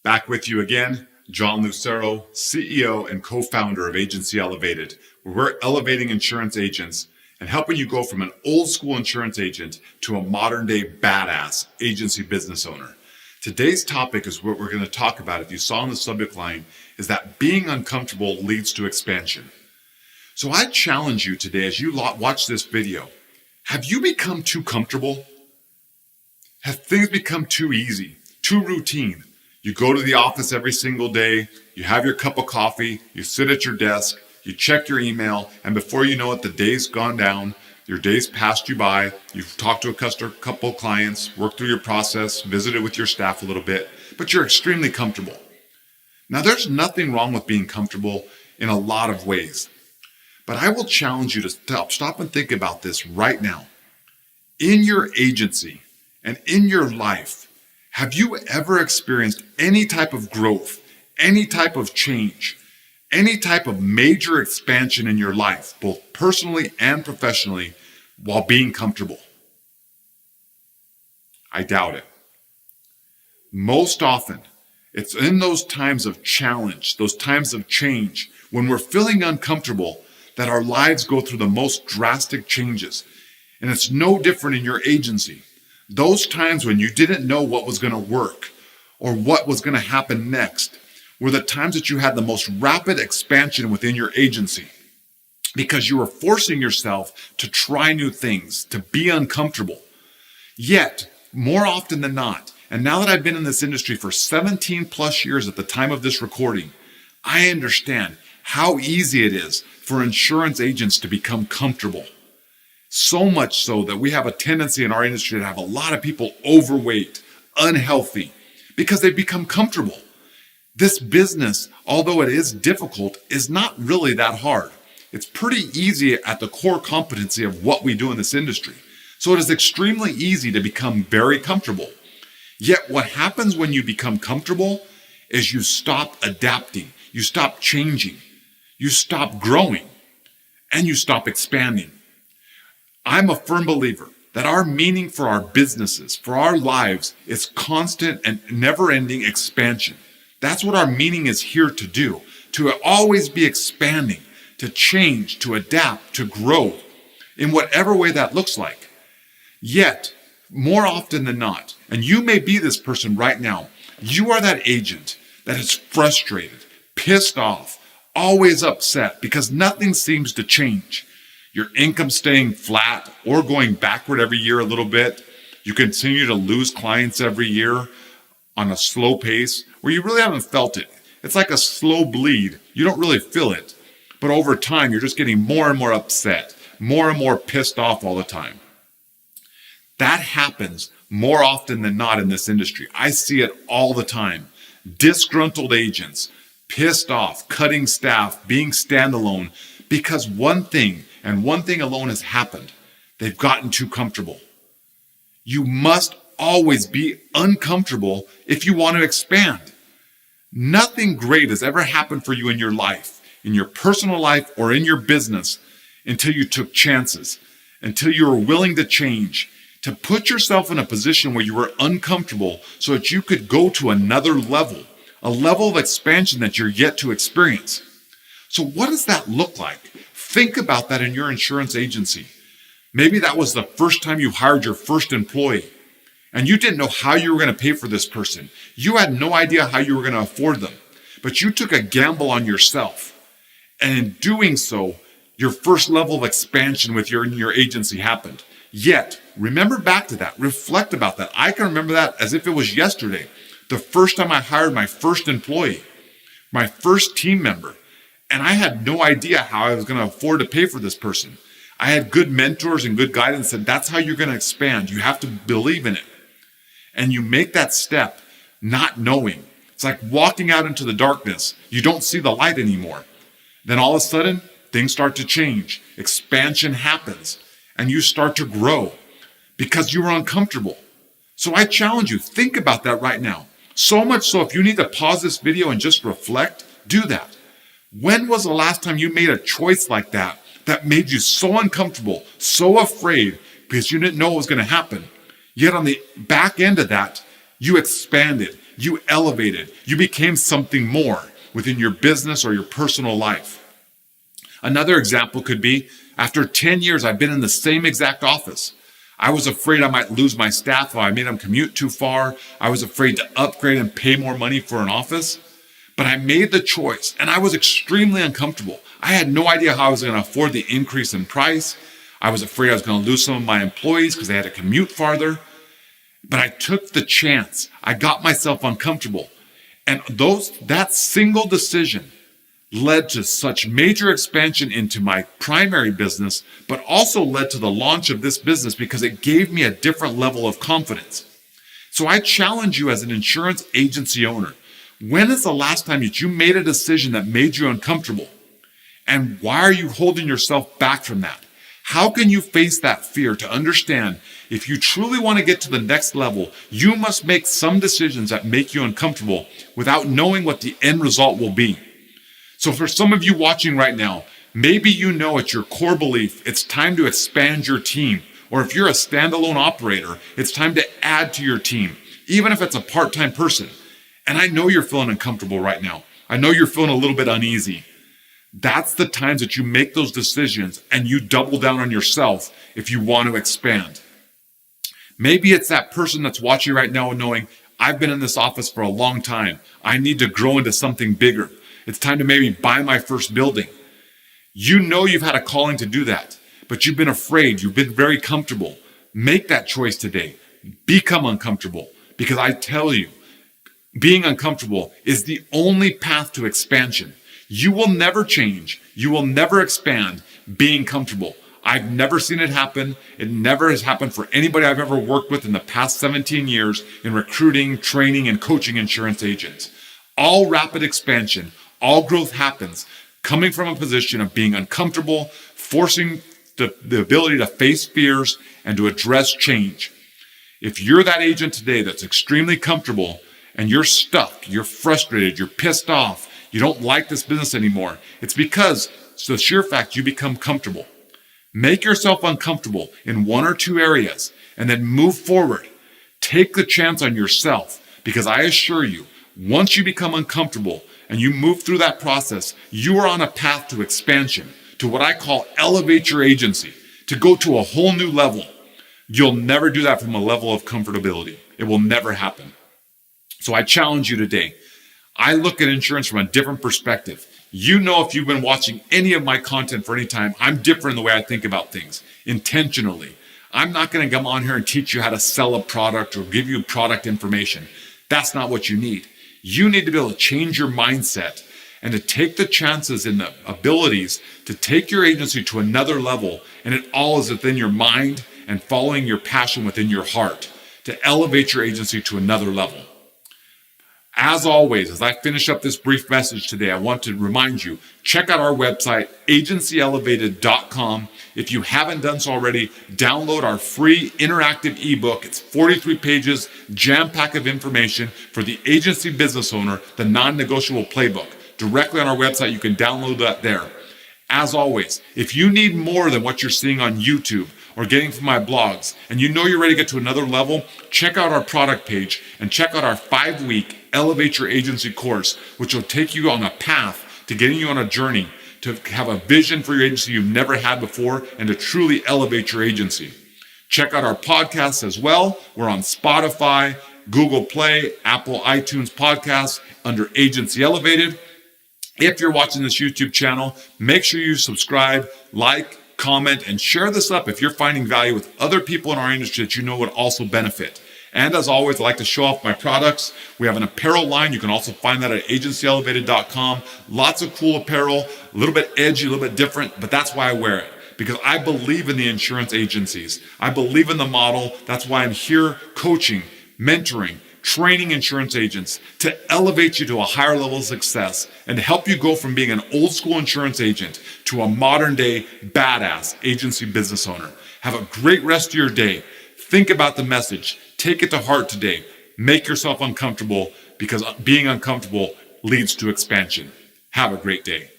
Back with you again, John Lucero, CEO and co-founder of Agency Elevated, where we're elevating insurance agents and helping you go from an old school insurance agent to a modern day badass agency business owner. Today's topic is what we're going to talk about, if you saw in the subject line, is that being uncomfortable leads to expansion. So I challenge you today as you watch this video, have you become too comfortable? Have things become too easy, too routine? You go to the office every single day, you have your cup of coffee, you sit at your desk, you check your email, and before you know it, the day's gone down, your day's passed you by, you've talked to a couple of clients, worked through your process, visited with your staff a little bit, but you're extremely comfortable. Now, there's nothing wrong with being comfortable in a lot of ways, but I will challenge you to stop and think about this right now. In your agency and in your life, have you ever experienced any type of growth, any type of change, any type of major expansion in your life, both personally and professionally, while being comfortable? I doubt it. Most often, it's in those times of challenge, those times of change, when we're feeling uncomfortable, that our lives go through the most drastic changes. And it's no different in your agency. Those times when you didn't know what was going to work or what was going to happen next were the times that you had the most rapid expansion within your agency, because you were forcing yourself to try new things, to be uncomfortable. Yet, more often than not, and now that I've been in this industry for 17 plus years at the time of this recording, I understand how easy it is for insurance agents to become comfortable. So much so that we have a tendency in our industry to have a lot of people overweight, unhealthy, because they've become comfortable. This business, although it is difficult, is not really that hard. It's pretty easy at the core competency of what we do in this industry. So it is extremely easy to become very comfortable. Yet what happens when you become comfortable is you stop adapting, you stop changing, you stop growing, and you stop expanding. I'm a firm believer that our meaning for our businesses, for our lives, is constant and never-ending expansion. That's what our meaning is here to do, to always be expanding, to change, to adapt, to grow, in whatever way that looks like. Yet, more often than not, and you may be this person right now, you are that agent that is frustrated, pissed off, always upset because nothing seems to change. Your income staying flat or going backward every year a little bit. You continue to lose clients every year on a slow pace where you really haven't felt it. It's like a slow bleed. You don't really feel it. But over time, you're just getting more and more upset, more and more pissed off all the time. That happens more often than not in this industry. I see it all the time. Disgruntled agents, pissed off, cutting staff, being standalone, because one thing and one thing alone has happened. They've gotten too comfortable. You must always be uncomfortable if you want to expand. Nothing great has ever happened for you in your life, in your personal life or in your business, until you took chances, until you were willing to change, to put yourself in a position where you were uncomfortable so that you could go to another level, a level of expansion that you're yet to experience. So what does that look like? Think about that in your insurance agency. Maybe that was the first time you hired your first employee and you didn't know how you were going to pay for this person. You had no idea how you were going to afford them, but you took a gamble on yourself. And in doing so, your first level of expansion with your agency happened. Yet, remember back to that. Reflect about that. I can remember that as if it was yesterday. The first time I hired my first employee, my first team member, and I had no idea how I was going to afford to pay for this person. I had good mentors and good guidance that that's how you're going to expand. You have to believe in it. And you make that step not knowing. It's like walking out into the darkness. You don't see the light anymore. Then all of a sudden, things start to change. Expansion happens. And you start to grow because you were uncomfortable. So I challenge you, think about that right now. So much so if you need to pause this video and just reflect, do that. When was the last time you made a choice like that made you so uncomfortable, so afraid because you didn't know what was going to happen? Yet on the back end of that, you expanded, You elevated. You became something more within your business or your personal life. Another example could be, after 10 years, I've been in the same exact office. I was afraid I might lose my staff if I made them commute too far. I was afraid to upgrade and pay more money for an office. But I made the choice, and I was extremely uncomfortable. I had no idea how I was going to afford the increase in price. I was afraid I was going to lose some of my employees because they had to commute farther. But I took the chance. I got myself uncomfortable. And that single decision led to such major expansion into my primary business, but also led to the launch of this business because it gave me a different level of confidence. So I challenge you as an insurance agency owner. When is the last time that you made a decision that made you uncomfortable? And why are you holding yourself back from that? How can you face that fear to understand if you truly want to get to the next level, you must make some decisions that make you uncomfortable without knowing what the end result will be. So for some of you watching right now, maybe you know it's your core belief, it's time to expand your team. Or if you're a standalone operator, it's time to add to your team, even if it's a part-time person. And I know you're feeling uncomfortable right now. I know you're feeling a little bit uneasy. That's the times that you make those decisions and you double down on yourself if you want to expand. Maybe it's that person that's watching right now and knowing, I've been in this office for a long time. I need to grow into something bigger. It's time to maybe buy my first building. You know you've had a calling to do that, but you've been afraid. You've been very comfortable. Make that choice today. Become uncomfortable, because I tell you, being uncomfortable is the only path to expansion. You will never change. You will never expand being comfortable. I've never seen it happen. It never has happened for anybody I've ever worked with in the past 17 years in recruiting, training, and coaching insurance agents. All rapid expansion, all growth happens coming from a position of being uncomfortable, forcing the ability to face fears and to address change. If you're that agent today that's extremely comfortable and you're stuck, you're frustrated, you're pissed off, you don't like this business anymore, it's because it's the sheer fact you become comfortable. Make yourself uncomfortable in one or two areas and then move forward. Take the chance on yourself, because I assure you, once you become uncomfortable and you move through that process, you are on a path to expansion, to what I call elevate your agency, to go to a whole new level. You'll never do that from a level of comfortability. It will never happen. So I challenge you today. I look at insurance from a different perspective. You know, if you've been watching any of my content for any time, I'm different in the way I think about things, intentionally. I'm not going to come on here and teach you how to sell a product or give you product information. That's not what you need. You need to be able to change your mindset and to take the chances and the abilities to take your agency to another level. And it all is within your mind and following your passion within your heart to elevate your agency to another level. As always, as I finish up this brief message today, I want to remind you, check out our website, agencyelevated.com. If you haven't done so already, download our free interactive ebook. It's 43 pages, jam-packed of information for the agency business owner, the non-negotiable playbook. Directly on our website, you can download that there. As always, if you need more than what you're seeing on YouTube or getting from my blogs, and you know you're ready to get to another level, check out our product page and check out our 5-week Elevate Your Agency course, which will take you on a path to getting you on a journey to have a vision for your agency you've never had before and to truly elevate your agency. Check out our podcasts as well. We're on Spotify, Google Play, Apple iTunes podcasts under Agency Elevated. If you're watching this YouTube channel, make sure you subscribe, like, comment, and share this up if you're finding value with other people in our industry that you know would also benefit. And as always, I like to show off my products. We have an apparel line. You can also find that at agencyelevated.com. Lots of cool apparel, a little bit edgy, a little bit different, but that's why I wear it, because I believe in the insurance agencies. I believe in the model. That's why I'm here coaching, mentoring, training insurance agents to elevate you to a higher level of success and to help you go from being an old school insurance agent to a modern day badass agency business owner. Have a great rest of your day. Think about the message. Take it to heart today. Make yourself uncomfortable, because being uncomfortable leads to expansion. Have a great day.